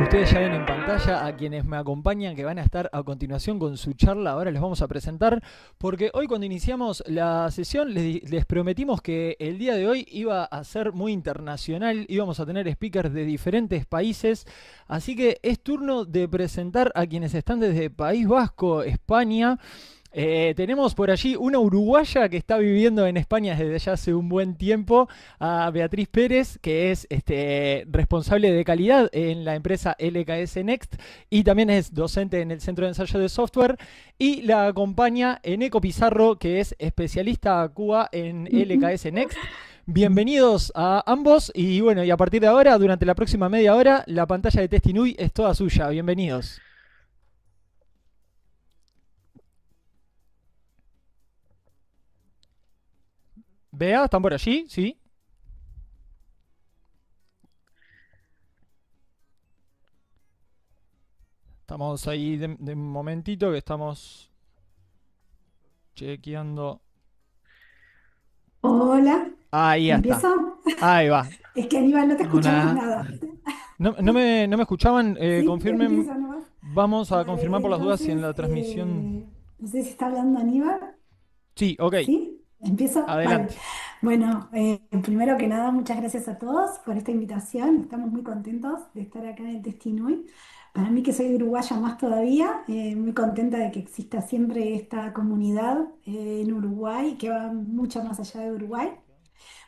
ustedes ya ven en pantalla a quienes me acompañan que van a estar a continuación con su charla. Ahora les vamos a presentar porque hoy cuando iniciamos la sesión les prometimos que el día de hoy iba a ser muy internacional, íbamos a tener speakers de diferentes países, así que es turno de presentar a quienes están desde País Vasco, España. Tenemos por allí una uruguaya que está viviendo en España desde ya hace un buen tiempo, a Beatriz Pérez, que es responsable de calidad en la empresa LKS Next y también es docente en el Centro de Ensayo de Software. Y la acompaña Eneco Pizarro, que es especialista QA en LKS Next. Bienvenidos a ambos y bueno, y a partir de ahora, durante la próxima media hora, la pantalla de Testinui es toda suya. Bienvenidos. Bea, ¿están por allí? ¿Sí? Estamos ahí de un momentito que estamos chequeando. Hola, Ahí está. ¿empiezo? Ahí va. Es que Aníbal, no te escuchamos Una... nada. No me escuchaban. ¿Sí? Confirmen. Empiezo nomás. Vamos a confirmar Vale, por las dudas si en entonces, la transmisión. no sé si está hablando Aníbal. Sí, ok. ¿Sí? ¿Empiezo? Vale. Adelante. Bueno, primero que nada, muchas gracias a todos por esta invitación. Estamos muy contentos de estar acá en el Testinui. Para mí, que soy uruguaya más todavía, muy contenta de que exista siempre esta comunidad en Uruguay, que va mucho más allá de Uruguay.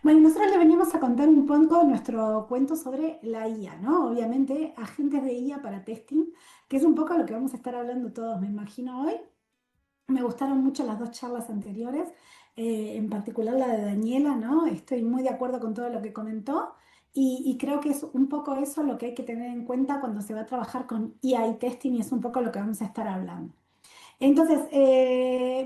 Bueno, nosotros le veníamos a contar un poco nuestro cuento sobre la IA, ¿no? Obviamente, agentes de IA para testing, que es un poco lo que vamos a estar hablando todos, me imagino, hoy. Me gustaron mucho las dos charlas anteriores, en particular la de Daniela, ¿no? Estoy muy de acuerdo con todo lo que comentó y creo que es un poco eso lo que hay que tener en cuenta cuando se va a trabajar con IA y testing y es un poco lo que vamos a estar hablando. Entonces,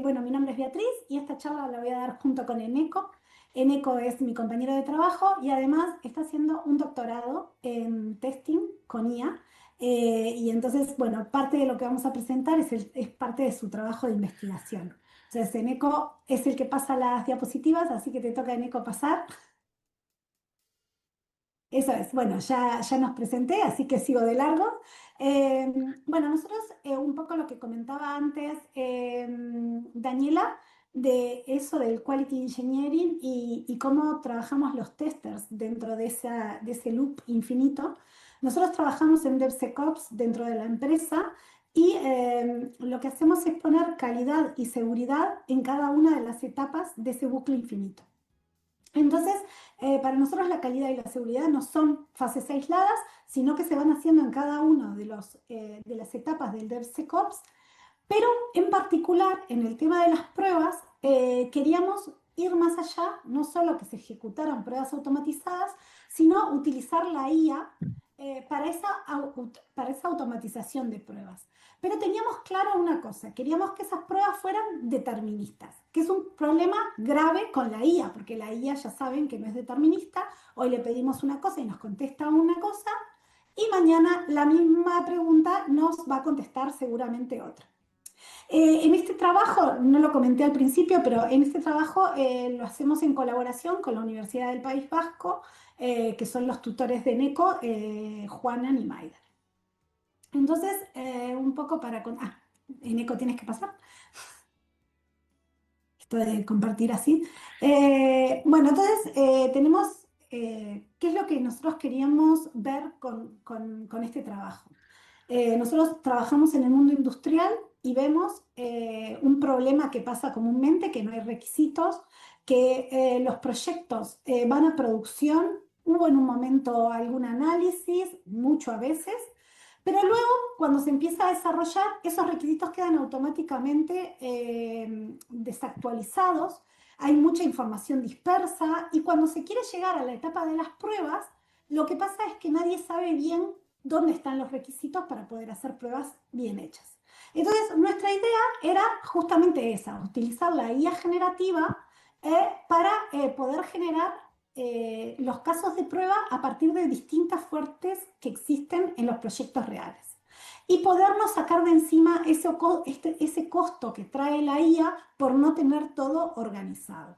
bueno, mi nombre es Beatriz y esta charla la voy a dar junto con Eneco. Eneco es mi compañero de trabajo y además está haciendo un doctorado en testing con IA. Y entonces, bueno, parte de lo que vamos a presentar es parte de su trabajo de investigación. Entonces, Eneco es el que pasa las diapositivas, así que te toca, Eneco, pasar. Eso es, bueno, ya nos presenté, así que sigo de largo. Eh, bueno, nosotros, un poco lo que comentaba antes Daniela, de eso del quality engineering y cómo trabajamos los testers dentro de ese loop infinito. Nosotros trabajamos en DevSecOps dentro de la empresa y lo que hacemos es poner calidad y seguridad en cada una de las etapas de ese bucle infinito. Entonces, para nosotros la calidad y la seguridad no son fases aisladas, sino que se van haciendo en cada una de las etapas del DevSecOps, pero en particular en el tema de las pruebas queríamos ir más allá, no solo que se ejecutaran pruebas automatizadas, sino utilizar la IA para esa automatización de pruebas. Pero teníamos claro una cosa, queríamos que esas pruebas fueran deterministas, que es un problema grave con la IA, porque la IA ya saben que no es determinista, hoy le pedimos una cosa y nos contesta una cosa, y mañana la misma pregunta nos va a contestar seguramente otra. En este trabajo, no lo comenté al principio, pero en este trabajo lo hacemos en colaboración con la Universidad del País Vasco, que son los tutores de NECO, Juana y Maida. Entonces, un poco para... NECO tienes que pasar, esto de compartir así. Bueno, entonces tenemos... ¿qué es lo que nosotros queríamos ver con este trabajo? Nosotros trabajamos en el mundo industrial y vemos un problema que pasa comúnmente, que no hay requisitos, que los proyectos van a producción, hubo en un momento algún análisis, mucho a veces, pero luego cuando se empieza a desarrollar, esos requisitos quedan automáticamente desactualizados, hay mucha información dispersa y cuando se quiere llegar a la etapa de las pruebas, lo que pasa es que nadie sabe bien dónde están los requisitos para poder hacer pruebas bien hechas. Entonces, nuestra idea era justamente esa, utilizar la IA generativa para poder generar los casos de prueba a partir de distintas fuentes que existen en los proyectos reales. Y podernos sacar de encima ese costo que trae la IA por no tener todo organizado.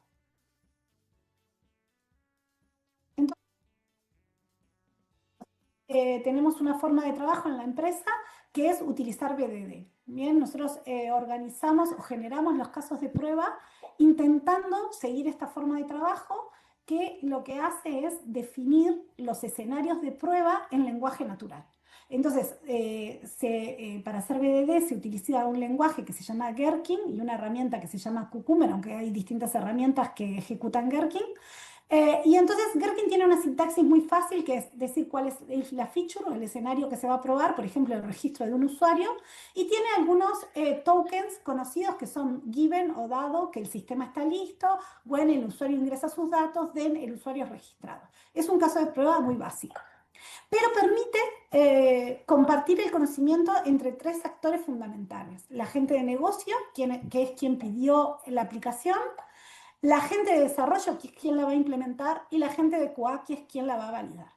tenemos una forma de trabajo en la empresa que es utilizar BDD. Bien, nosotros organizamos o generamos los casos de prueba intentando seguir esta forma de trabajo que lo que hace es definir los escenarios de prueba en lenguaje natural. Entonces, para hacer BDD se utiliza un lenguaje que se llama Gherkin y una herramienta que se llama Cucumber, aunque hay distintas herramientas que ejecutan Gherkin. Y entonces Gherkin tiene una sintaxis muy fácil, que es decir cuál es la feature o el escenario que se va a probar, por ejemplo, el registro de un usuario, y tiene algunos tokens conocidos que son given o dado que el sistema está listo, when el usuario ingresa sus datos, then el usuario es registrado. Es un caso de prueba muy básico, pero permite compartir el conocimiento entre tres actores fundamentales: la gente de negocio, que es quien pidió la aplicación; la gente de desarrollo, que es quien la va a implementar; y la gente de QA, que es quien la va a validar.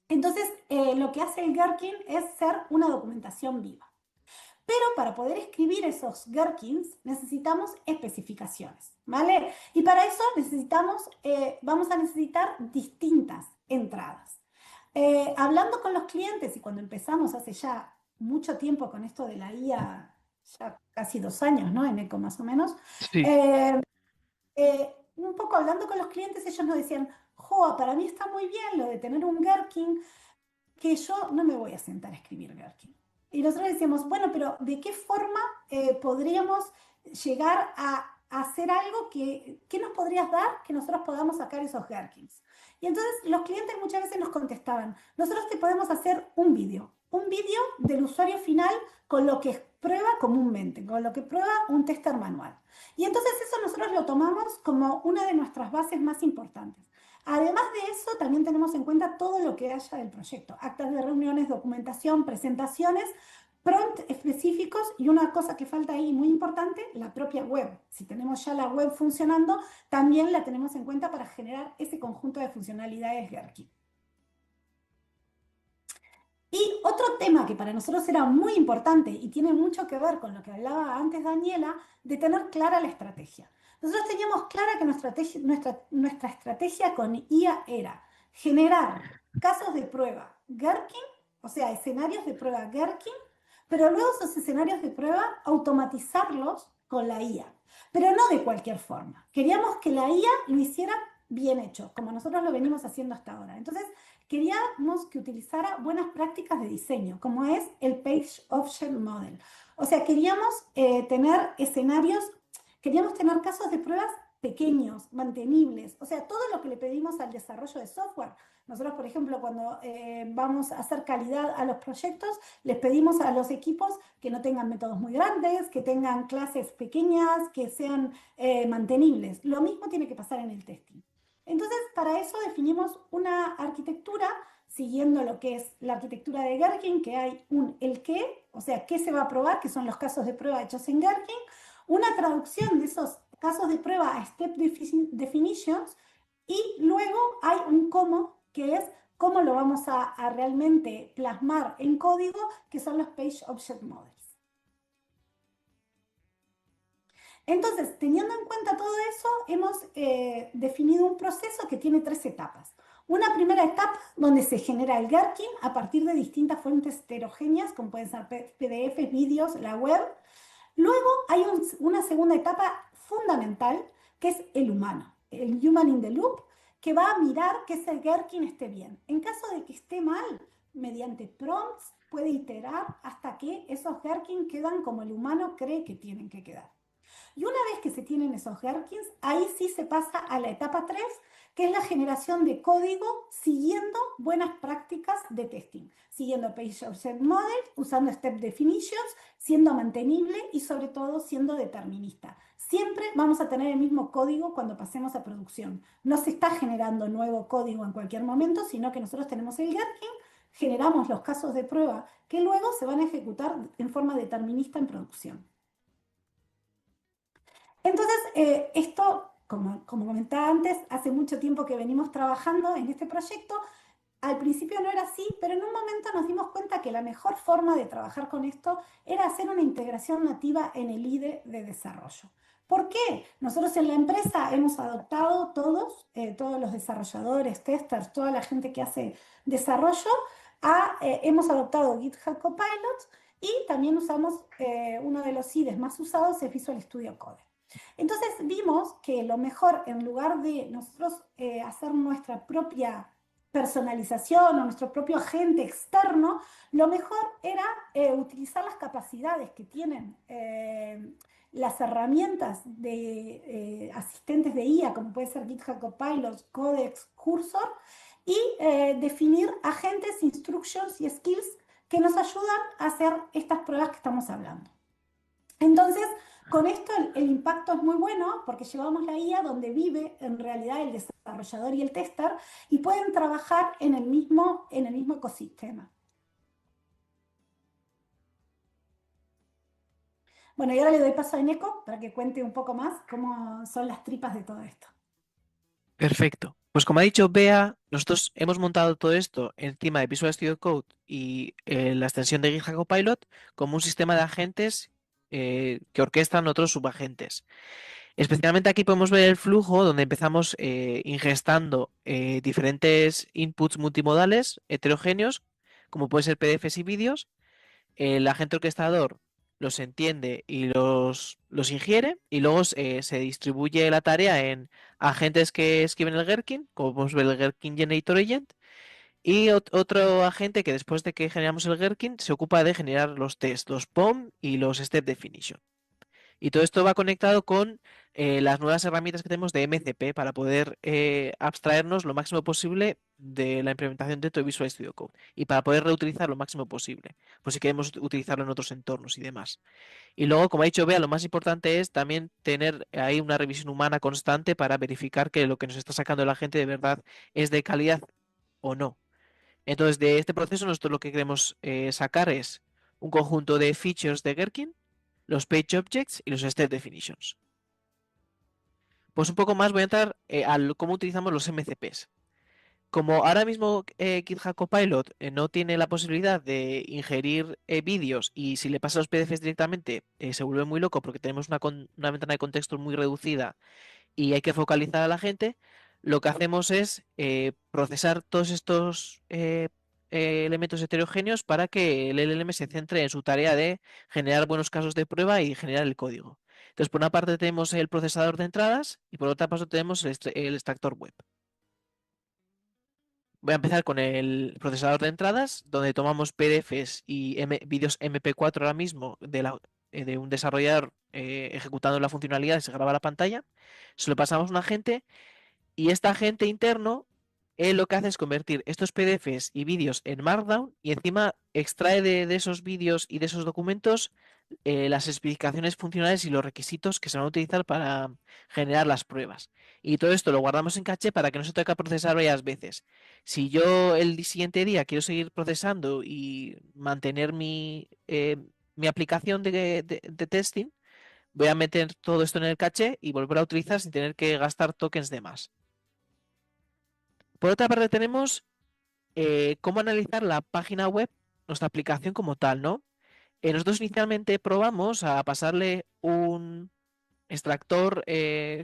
Entonces, lo que hace el Gherkin es ser una documentación viva. Pero para poder escribir esos Gherkins necesitamos especificaciones, ¿vale? Y para eso vamos a necesitar distintas entradas. Hablando con los clientes, y cuando empezamos hace ya mucho tiempo con esto de la IA, ya casi 2 años, ¿no? En ECO más o menos, Sí. eh, un poco hablando con los clientes, ellos nos decían: Joa, para mí está muy bien lo de tener un Gherkin, que yo no me voy a sentar a escribir Gherkin. Y nosotros decíamos, bueno, pero ¿de qué forma podríamos llegar a hacer algo que nos podrías dar que nosotros podamos sacar esos Gherkins? Y entonces los clientes muchas veces nos contestaban: nosotros te podemos hacer un vídeo del usuario final con lo que prueba comúnmente, con lo que prueba un tester manual. Y entonces eso nosotros lo tomamos como una de nuestras bases más importantes. Además de eso, también tenemos en cuenta todo lo que haya del proyecto: actas de reuniones, documentación, presentaciones, prompt específicos, y una cosa que falta ahí muy importante, la propia web. Si tenemos ya la web funcionando, también la tenemos en cuenta para generar ese conjunto de funcionalidades Gherkin. Y otro tema que para nosotros era muy importante y tiene mucho que ver con lo que hablaba antes Daniela, de tener clara la estrategia. Nosotros teníamos clara que nuestra estrategia con IA era generar casos de prueba Gherkin, o sea, escenarios de prueba Gherkin, pero luego esos escenarios de prueba automatizarlos con la IA, pero no de cualquier forma. Queríamos que la IA lo hiciera bien hecho, como nosotros lo venimos haciendo hasta ahora. Entonces, queríamos que utilizara buenas prácticas de diseño, como es el Page Object Model. O sea, queríamos tener queríamos tener casos de pruebas pequeños, mantenibles, o sea, todo lo que le pedimos al desarrollo de software. Nosotros, por ejemplo, cuando vamos a hacer calidad a los proyectos, les pedimos a los equipos que no tengan métodos muy grandes, que tengan clases pequeñas, que sean mantenibles. Lo mismo tiene que pasar en el testing. Entonces, para eso definimos una arquitectura siguiendo lo que es la arquitectura de Gherkin, que hay el qué, o sea, qué se va a probar, que son los casos de prueba hechos en Gherkin, una traducción de esos casos de prueba a step definitions, y luego hay un cómo, que es cómo lo vamos a realmente plasmar en código, que son los Page Object Models. Entonces, teniendo en cuenta todo eso, hemos definido un proceso que tiene 3 etapas. Una primera etapa donde se genera el Gherkin a partir de distintas fuentes heterogéneas, como pueden ser PDFs, vídeos, la web. Luego hay una segunda etapa fundamental, que es el humano, el human in the loop, que va a mirar que ese Gherkin esté bien. En caso de que esté mal, mediante prompts puede iterar hasta que esos Gherkin quedan como el humano cree que tienen que quedar. Y una vez que se tienen esos Gherkins, ahí sí se pasa a la etapa 3, que es la generación de código siguiendo buenas prácticas de testing, siguiendo Page Object Model, usando Step Definitions, siendo mantenible y sobre todo siendo determinista. Siempre vamos a tener el mismo código cuando pasemos a producción. No se está generando nuevo código en cualquier momento, sino que nosotros tenemos el Gherkin, generamos los casos de prueba que luego se van a ejecutar en forma determinista en producción. Entonces, esto, como comentaba antes, hace mucho tiempo que venimos trabajando en este proyecto. Al principio no era así, pero en un momento nos dimos cuenta que la mejor forma de trabajar con esto era hacer una integración nativa en el IDE de desarrollo. ¿Por qué? Nosotros en la empresa hemos adoptado todos los desarrolladores, testers, toda la gente que hace desarrollo, hemos adoptado GitHub Copilot y también usamos uno de los IDEs más usados es Visual Studio Code. Entonces vimos que lo mejor, en lugar de nosotros hacer nuestra propia personalización o nuestro propio agente externo, lo mejor era utilizar las capacidades que tienen las herramientas de asistentes de IA, como puede ser GitHub Copilot, Codex, Cursor, y definir agentes, instructions y skills que nos ayudan a hacer estas pruebas que estamos hablando. Entonces, con esto el impacto es muy bueno porque llevamos la IA donde vive en realidad el desarrollador y el tester y pueden trabajar en el mismo ecosistema. Bueno, y ahora le doy paso a Eneco para que cuente un poco más cómo son las tripas de todo esto. Perfecto. Pues como ha dicho Bea, nosotros hemos montado todo esto encima de Visual Studio Code y la extensión de GitHub Copilot como un sistema de agentes que orquestan otros subagentes. Especialmente aquí podemos ver el flujo donde empezamos ingestando diferentes inputs multimodales heterogéneos, como pueden ser PDFs y vídeos. El agente orquestador los entiende y los ingiere, y luego se distribuye la tarea en agentes que escriben el Gherkin, como podemos ver el Gherkin Generator Agent, y otro agente que después de que generamos el Gherkin se ocupa de generar los tests, los POM y los Step Definition. Y todo esto va conectado con las nuevas herramientas que tenemos de MCP para poder abstraernos lo máximo posible de la implementación dentro de Visual Studio Code y para poder reutilizar lo máximo posible, por si queremos utilizarlo en otros entornos y demás. Y luego, como ha dicho Bea, lo más importante es también tener ahí una revisión humana constante para verificar que lo que nos está sacando la gente de verdad es de calidad o no. Entonces, de este proceso, nosotros lo que queremos sacar es un conjunto de features de Gherkin, los page objects y los step definitions. Pues un poco más voy a entrar al cómo utilizamos los MCPs. Como ahora mismo GitHub Copilot no tiene la posibilidad de ingerir vídeos y si le pasa los PDFs directamente se vuelve muy loco porque tenemos una ventana de contexto muy reducida y hay que focalizar a la gente, lo que hacemos es procesar todos estos elementos heterogéneos para que el LLM se centre en su tarea de generar buenos casos de prueba y generar el código. Entonces, por una parte tenemos el procesador de entradas y por otra parte tenemos el extractor web. Voy a empezar con el procesador de entradas, donde tomamos PDFs y vídeos MP4 ahora mismo de un desarrollador ejecutando la funcionalidad y se graba la pantalla. Se lo pasamos a un agente y este agente interno lo que hace es convertir estos PDFs y vídeos en Markdown y encima extrae de esos vídeos y de esos documentos las especificaciones funcionales y los requisitos que se van a utilizar para generar las pruebas. Y todo esto lo guardamos en caché para que no se tenga que procesar varias veces. Si yo el siguiente día quiero seguir procesando y mantener mi aplicación de testing, voy a meter todo esto en el caché y volver a utilizar sin tener que gastar tokens de más. Por otra parte tenemos cómo analizar la página web, nuestra aplicación como tal, ¿no? Nosotros inicialmente probamos a pasarle un extractor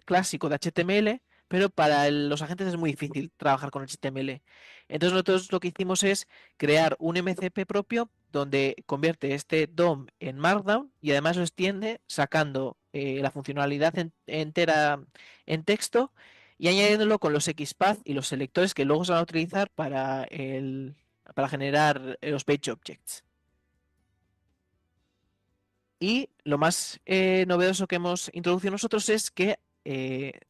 clásico de HTML, pero para los agentes es muy difícil trabajar con HTML. Entonces nosotros lo que hicimos es crear un MCP propio donde convierte este DOM en Markdown y además lo extiende sacando la funcionalidad entera en texto y añadiéndolo con los XPath y los selectores que luego se van a utilizar para generar los page objects. Y lo más novedoso que hemos introducido nosotros es que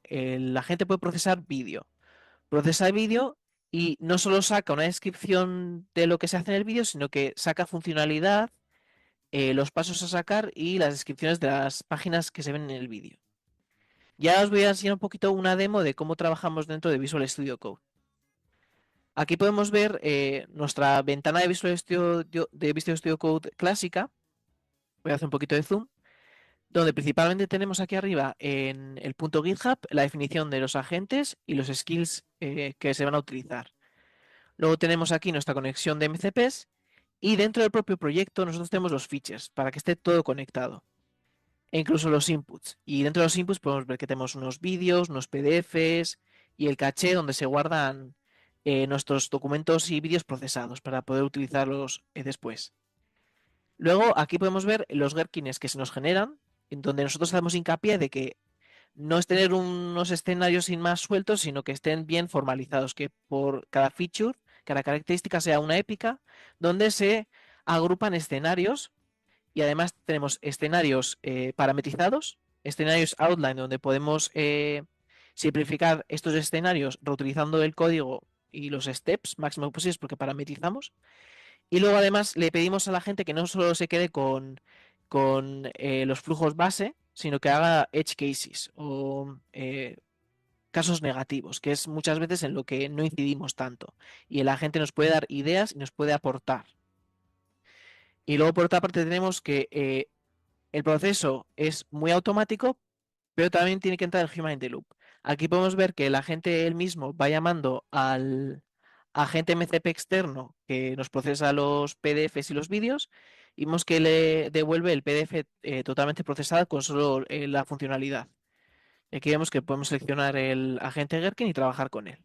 la gente puede procesar vídeo. Procesa vídeo y no solo saca una descripción de lo que se hace en el vídeo, sino que saca funcionalidad, los pasos a sacar y las descripciones de las páginas que se ven en el vídeo. Ya os voy a enseñar un poquito una demo de cómo trabajamos dentro de Visual Studio Code. Aquí podemos ver nuestra ventana de Visual Studio Code clásica. Voy a hacer un poquito de zoom. Donde principalmente tenemos aquí arriba en el punto GitHub la definición de los agentes y los skills que se van a utilizar. Luego tenemos aquí nuestra conexión de MCPs y dentro del propio proyecto nosotros tenemos los features para que esté todo conectado. e incluso los inputs. Y dentro de los inputs podemos ver que tenemos unos vídeos, unos PDFs y el caché donde se guardan nuestros documentos y vídeos procesados para poder utilizarlos después. Luego aquí podemos ver los gherkins que se nos generan, en donde nosotros hacemos hincapié de que no es tener unos escenarios sin más sueltos, sino que estén bien formalizados, que por cada feature, cada característica sea una épica, donde se agrupan escenarios y además tenemos escenarios parametrizados, escenarios outline, donde podemos simplificar estos escenarios reutilizando el código y los steps máximo posibles porque parametrizamos. Y luego además le pedimos a la gente que no solo se quede con los flujos base, sino que haga edge cases o casos negativos, que es muchas veces en lo que no incidimos tanto. Y la gente nos puede dar ideas y nos puede aportar. Y luego por otra parte tenemos que el proceso es muy automático, pero también tiene que entrar el human in the loop. Aquí podemos ver que el agente él mismo va llamando al agente MCP externo que nos procesa los PDFs y los vídeos y vemos que le devuelve el PDF totalmente procesado con solo la funcionalidad. Aquí vemos que podemos seleccionar el agente Gherkin y trabajar con él.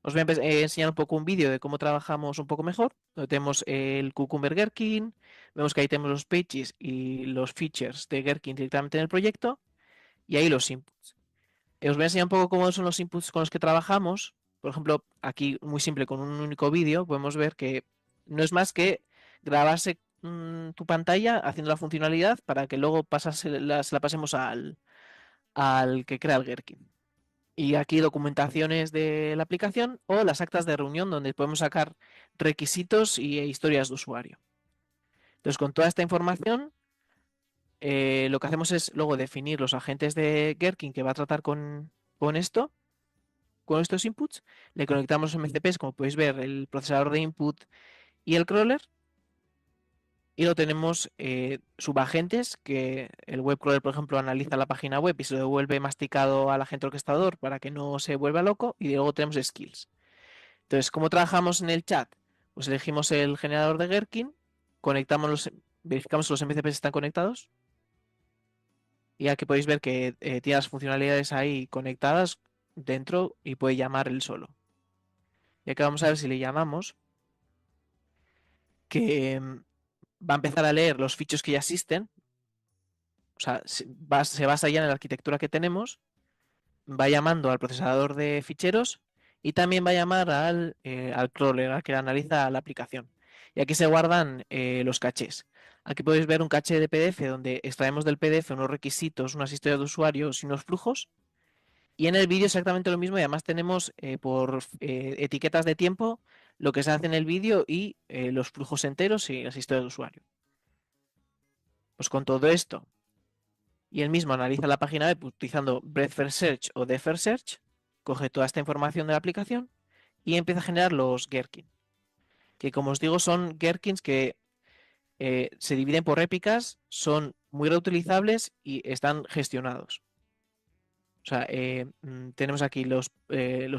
Os voy a enseñar un poco un vídeo de cómo trabajamos un poco mejor. Donde tenemos el Cucumber Gherkin, vemos que ahí tenemos los pages y los features de Gherkin directamente en el proyecto y ahí los inputs. Os voy a enseñar un poco cómo son los inputs con los que trabajamos. Por ejemplo, aquí muy simple con un único vídeo podemos ver que no es más que grabarse tu pantalla haciendo la funcionalidad para que luego se la pasemos al que crea el Gherkin. Y aquí documentaciones de la aplicación o las actas de reunión donde podemos sacar requisitos y historias de usuario. Entonces, con toda esta información, lo que hacemos es luego definir los agentes de Gherkin que va a tratar con esto, con estos inputs. Le conectamos los MCPs, como podéis ver, el procesador de input y el crawler. Y lo tenemos subagentes, que el web crawler, por ejemplo, analiza la página web y se lo devuelve masticado al agente orquestador para que no se vuelva loco. Y luego tenemos skills. Entonces, ¿cómo trabajamos en el chat? Pues elegimos el generador de Gherkin, verificamos que los MCPs están conectados. Y aquí podéis ver que tiene las funcionalidades ahí conectadas dentro y puede llamar él solo. Y aquí vamos a ver si le llamamos, que va a empezar a leer los fichos que ya existen. O sea, se basa ya en la arquitectura que tenemos, va llamando al procesador de ficheros y también va a llamar al crawler, al que analiza la aplicación. Y aquí se guardan los cachés. Aquí podéis ver un caché de PDF donde extraemos del PDF unos requisitos, unas historias de usuarios y unos flujos. Y en el vídeo exactamente lo mismo y además tenemos por etiquetas de tiempo lo que se hace en el vídeo y los flujos enteros y las historias de usuario. Pues con todo esto y él mismo analiza la página web utilizando Breadth First Search o Depth First Search, coge toda esta información de la aplicación y empieza a generar los Gherkin, que como os digo son Gherkins que se dividen por épicas, son muy reutilizables y están gestionados. O sea, tenemos aquí los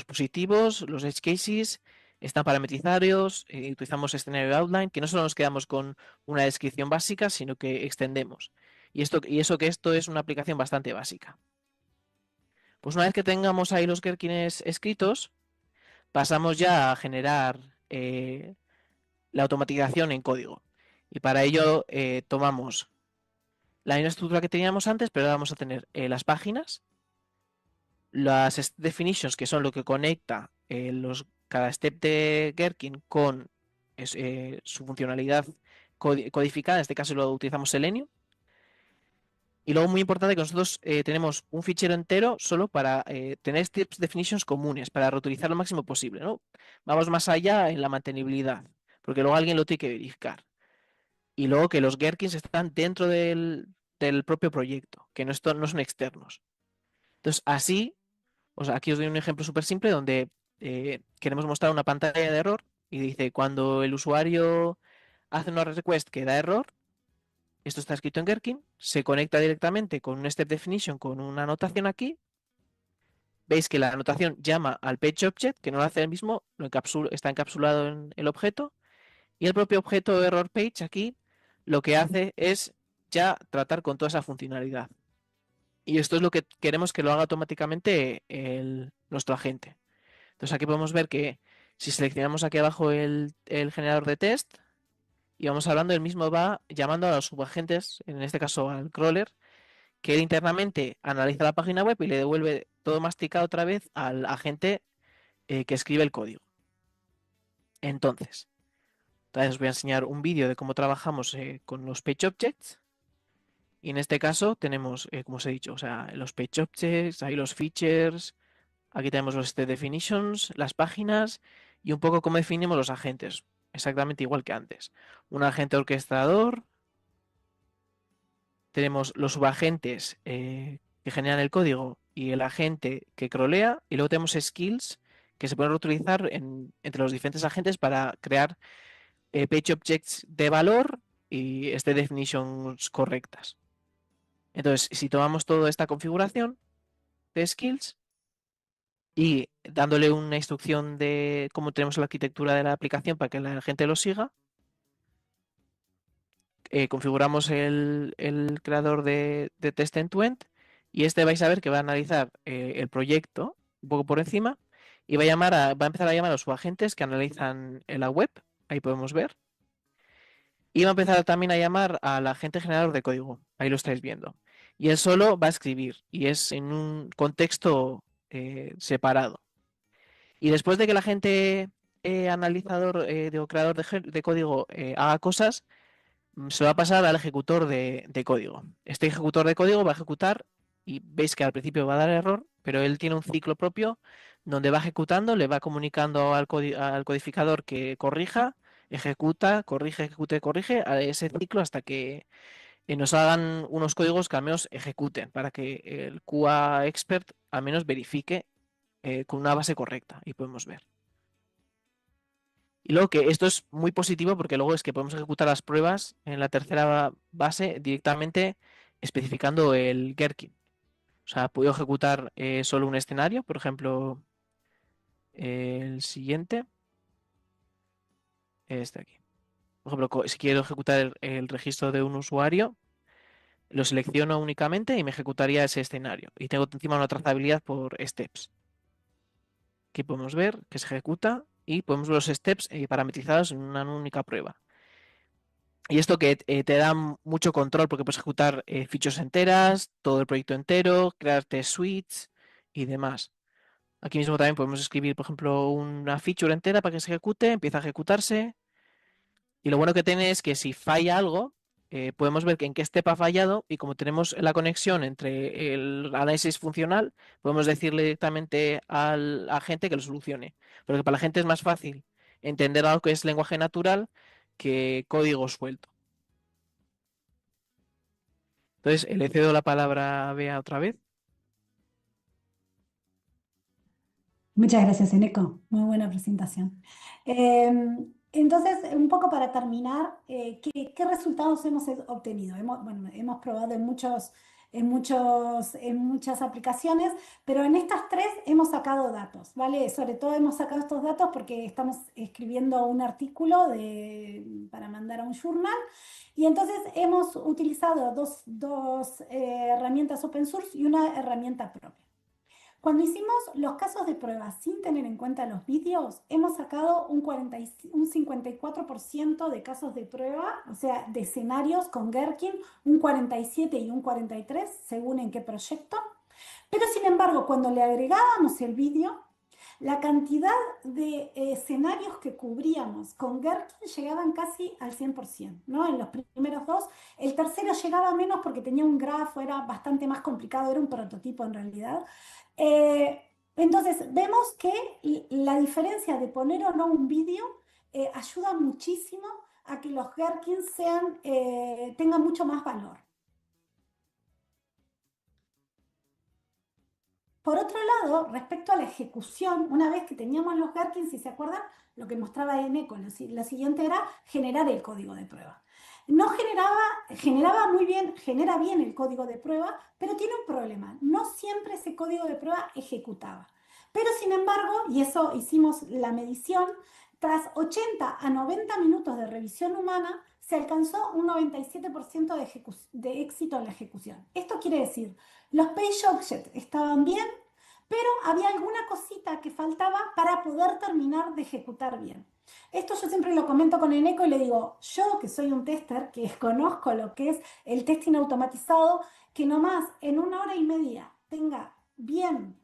positivos, los edge cases, están parametrizados, utilizamos escenario outline, que no solo nos quedamos con una descripción básica, sino que extendemos. Y eso que esto es una aplicación bastante básica. Pues una vez que tengamos ahí los Gherkins escritos, pasamos ya a generar la automatización en código. Y para ello tomamos la misma estructura que teníamos antes, pero ahora vamos a tener las páginas, las definitions, que son lo que conecta cada step de Gherkin con su funcionalidad codificada. En este caso lo utilizamos Selenium. Y luego muy importante que nosotros tenemos un fichero entero solo para tener steps definitions comunes, para reutilizar lo máximo posible, ¿no? Vamos más allá en la mantenibilidad, porque luego alguien lo tiene que verificar. Y luego que los Gherkins están dentro del propio proyecto, que no son externos. Entonces, así, aquí os doy un ejemplo súper simple donde queremos mostrar una pantalla de error y dice, cuando el usuario hace una request que da error, esto está escrito en Gherkin, se conecta directamente con un step definition, con una anotación aquí. Veis que la anotación llama al page object, que no lo hace el mismo, está encapsulado en el objeto. Y el propio objeto error page aquí lo que hace es ya tratar con toda esa funcionalidad. Y esto es lo que queremos que lo haga automáticamente nuestro agente. Entonces aquí podemos ver que si seleccionamos aquí abajo el generador de test y vamos hablando, el mismo va llamando a los subagentes, en este caso al crawler, que él internamente analiza la página web y le devuelve todo masticado otra vez al agente que escribe el código. Entonces os voy a enseñar un vídeo de cómo trabajamos con los page objects. Y en este caso tenemos, como os he dicho, o sea, los page objects, ahí los features, aquí tenemos los state definitions, las páginas y un poco cómo definimos los agentes, exactamente igual que antes. Un agente orquestador, tenemos los subagentes que generan el código y el agente que crawlea, y luego tenemos skills que se pueden reutilizar entre los diferentes agentes para crear page objects de valor y state definitions correctas. Entonces, si tomamos toda esta configuración de skills y dándole una instrucción de cómo tenemos la arquitectura de la aplicación para que la gente lo siga, configuramos el creador de test end-to-end y este vais a ver que va a analizar el proyecto un poco por encima y va a empezar a llamar a los subagentes que analizan en la web, ahí podemos ver, y va a empezar también a llamar al agente generador de código, ahí lo estáis viendo. Y él solo va a escribir y es en un contexto separado. Y después de que el agente analizador o creador de código haga cosas, se va a pasar al ejecutor de código. Este ejecutor de código va a ejecutar y veis que al principio va a dar error, pero él tiene un ciclo propio donde va ejecutando, le va comunicando al codificador que corrija, ejecuta, corrige, ejecute, corrige a ese ciclo hasta que nos hagan unos códigos que al menos ejecuten para que el QA expert al menos verifique con una base correcta y podemos ver. Y luego que esto es muy positivo porque luego es que podemos ejecutar las pruebas en la tercera base directamente especificando el Gherkin. O sea, puedo ejecutar solo un escenario, por ejemplo, el siguiente, este aquí. Por ejemplo, si quiero ejecutar el registro de un usuario, lo selecciono únicamente y me ejecutaría ese escenario. Y tengo encima una trazabilidad por steps. Aquí podemos ver que se ejecuta y podemos ver los steps parametrizados en una única prueba. Y esto que te da mucho control porque puedes ejecutar fichas enteras, todo el proyecto entero, crear test suites y demás. Aquí mismo también podemos escribir, por ejemplo, una feature entera para que se ejecute, empieza a ejecutarse. Y lo bueno que tiene es que si falla algo, podemos ver en qué step ha fallado y como tenemos la conexión entre el análisis funcional, podemos decirle directamente al agente que lo solucione. Porque para la gente es más fácil entender algo que es lenguaje natural que código suelto. Entonces, le cedo la palabra a Bea otra vez. Muchas gracias, Eneco. Muy buena presentación. Entonces, un poco para terminar, ¿qué resultados hemos obtenido? Bueno, hemos probado en muchas aplicaciones, pero en estas tres hemos sacado datos, ¿vale? Sobre todo hemos sacado estos datos porque estamos escribiendo un artículo para mandar a un journal y entonces hemos utilizado dos herramientas open source y una herramienta propia. Cuando hicimos los casos de prueba sin tener en cuenta los vídeos, hemos sacado un 54% de casos de prueba, o sea, de escenarios con Gherkin, un 47 y un 43, según en qué proyecto. Pero sin embargo, cuando le agregábamos el vídeo, la cantidad de escenarios que cubríamos con Gherkin llegaban casi al 100%, ¿no? En los primeros dos. El tercero llegaba menos porque tenía un grafo, era bastante más complicado, era un prototipo en realidad. Entonces, vemos que la diferencia de poner o no un vídeo ayuda muchísimo a que los Gherkins tengan mucho más valor. Por otro lado, respecto a la ejecución, una vez que teníamos los Gherkins, si se acuerdan, lo que mostraba Eneco, lo siguiente era generar el código de prueba. No genera bien el código de prueba, pero tiene un problema. No siempre ese código de prueba ejecutaba. Pero sin embargo, y eso hicimos la medición, Tras 80 a 90 minutos de revisión humana, se alcanzó un 97% de éxito en la ejecución. Esto quiere decir, los page objects estaban bien, pero había alguna cosita que faltaba para poder terminar de ejecutar bien. Esto yo siempre lo comento con Eneco y le digo, yo que soy un tester, que conozco lo que es el testing automatizado, que nomás en 1 hora y media tenga bien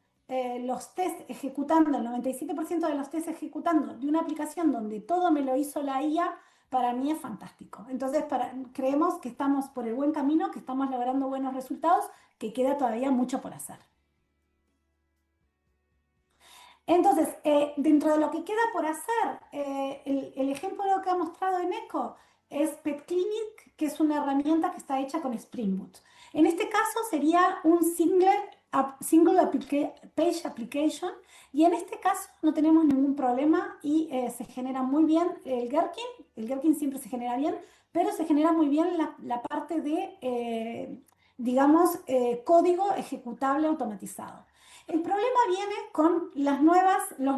los tests ejecutando, el 97% de los tests ejecutando de una aplicación donde todo me lo hizo la IA, para mí es fantástico. Entonces creemos que estamos por el buen camino, que estamos logrando buenos resultados, que queda todavía mucho por hacer. Entonces, dentro de lo que queda por hacer, el ejemplo que ha mostrado Eneco es Pet Clinic, que es una herramienta que está hecha con Spring Boot. En este caso sería un single page application, y en este caso no tenemos ningún problema y se genera muy bien el Gherkin. El Gherkin siempre se genera bien, pero se genera muy bien la parte de, digamos, código ejecutable automatizado. El problema viene con los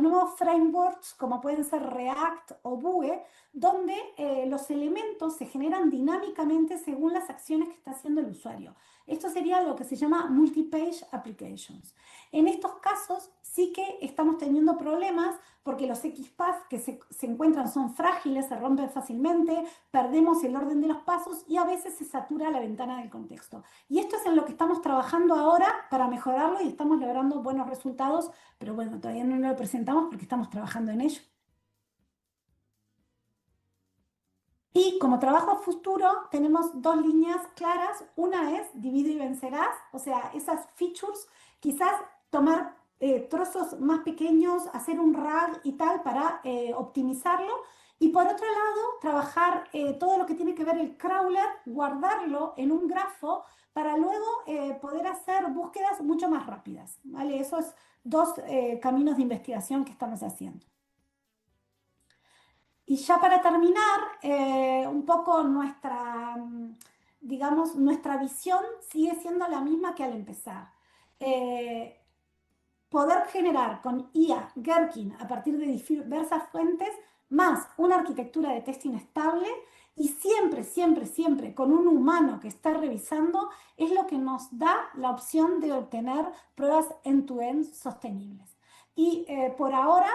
nuevos frameworks, como pueden ser React o Vue, donde los elementos se generan dinámicamente según las acciones que está haciendo el usuario. Esto sería lo que se llama multi-page applications. En estos casos sí que estamos teniendo problemas porque los XPath que se encuentran son frágiles, se rompen fácilmente, perdemos el orden de los pasos y a veces se satura la ventana del contexto. Y esto es en lo que estamos trabajando ahora para mejorarlo y estamos logrando buenos resultados, pero bueno, todavía no lo presentamos porque estamos trabajando en ello. Y como trabajo futuro tenemos dos líneas claras. Una es divide y vencerás, o sea, esas features, quizás tomar trozos más pequeños, hacer un RAG y tal para optimizarlo. Y por otro lado, trabajar todo lo que tiene que ver el crawler, guardarlo en un grafo para luego poder hacer búsquedas mucho más rápidas, ¿vale? Esos dos caminos de investigación que estamos haciendo. Y ya para terminar, un poco digamos, nuestra visión sigue siendo la misma que al empezar. Poder generar con IA Gherkin a partir de diversas fuentes, más una arquitectura de testing estable y siempre, siempre, siempre con un humano que está revisando, es lo que nos da la opción de obtener pruebas end-to-end sostenibles. Y por ahora,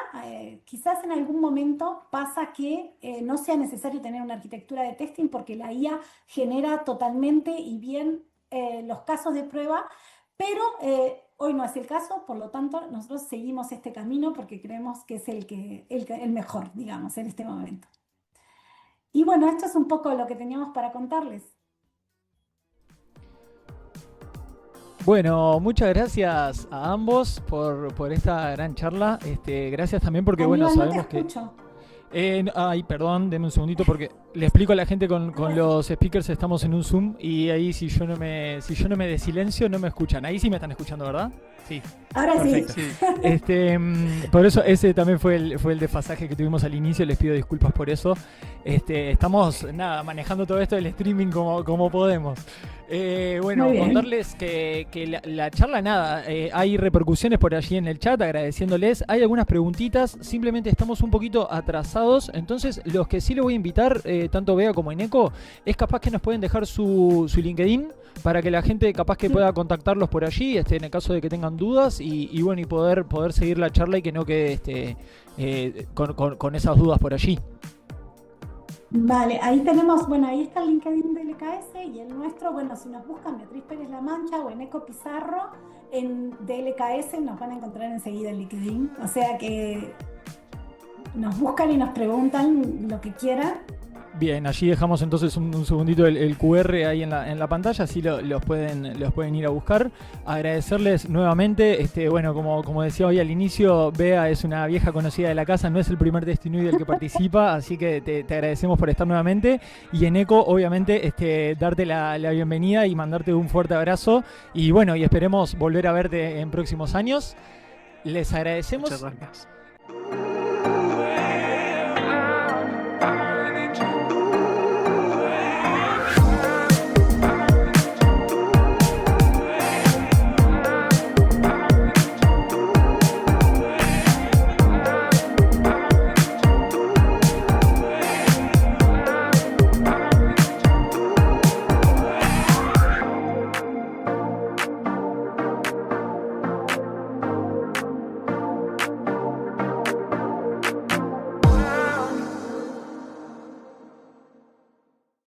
quizás en algún momento pasa que no sea necesario tener una arquitectura de testing porque la IA genera totalmente y bien los casos de prueba, pero hoy no es el caso, por lo tanto nosotros seguimos este camino porque creemos que es el mejor, digamos, en este momento. Y bueno, esto es un poco lo que teníamos para contarles. Bueno, muchas gracias a ambos por esta gran charla. Gracias también porque, Aníbal, bueno, no te sabemos que... escucho. Ay, perdón, denme un segundito porque le explico a la gente con los speakers, estamos en un Zoom y ahí si yo no me desilencio no me escuchan. Ahí sí me están escuchando, ¿verdad? Sí. Ahora Perfecto. sí. Por eso ese también fue el desfasaje que tuvimos al inicio, les pido disculpas por eso. Estamos manejando todo esto del streaming como podemos. Bueno, contarles que la charla hay repercusiones por allí en el chat, agradeciéndoles. Hay algunas preguntitas, simplemente estamos un poquito atrasados, entonces los que sí les voy a invitar, tanto Bea como Eneco, es capaz que nos pueden dejar su LinkedIn para que la gente capaz que pueda contactarlos por allí, en el caso de que tengan dudas y bueno, y poder seguir la charla y que no quede con esas dudas por allí. Vale, ahí tenemos, bueno, ahí está el LinkedIn de LKS y el nuestro, bueno, si nos buscan Beatriz Pérez La Mancha o Eneco Pizarro de LKS nos van a encontrar enseguida en LinkedIn, o sea que nos buscan y nos preguntan lo que quieran. Bien, allí dejamos entonces un segundito el QR ahí en la pantalla, así los pueden ir a buscar. Agradecerles nuevamente, bueno, como decía hoy al inicio, Bea es una vieja conocida de la casa, no es el primer Testinui del que participa, así que te agradecemos por estar nuevamente. Y Eneco, obviamente, darte la bienvenida y mandarte un fuerte abrazo. Y bueno, y esperemos volver a verte en próximos años. Les agradecemos. Muchas gracias.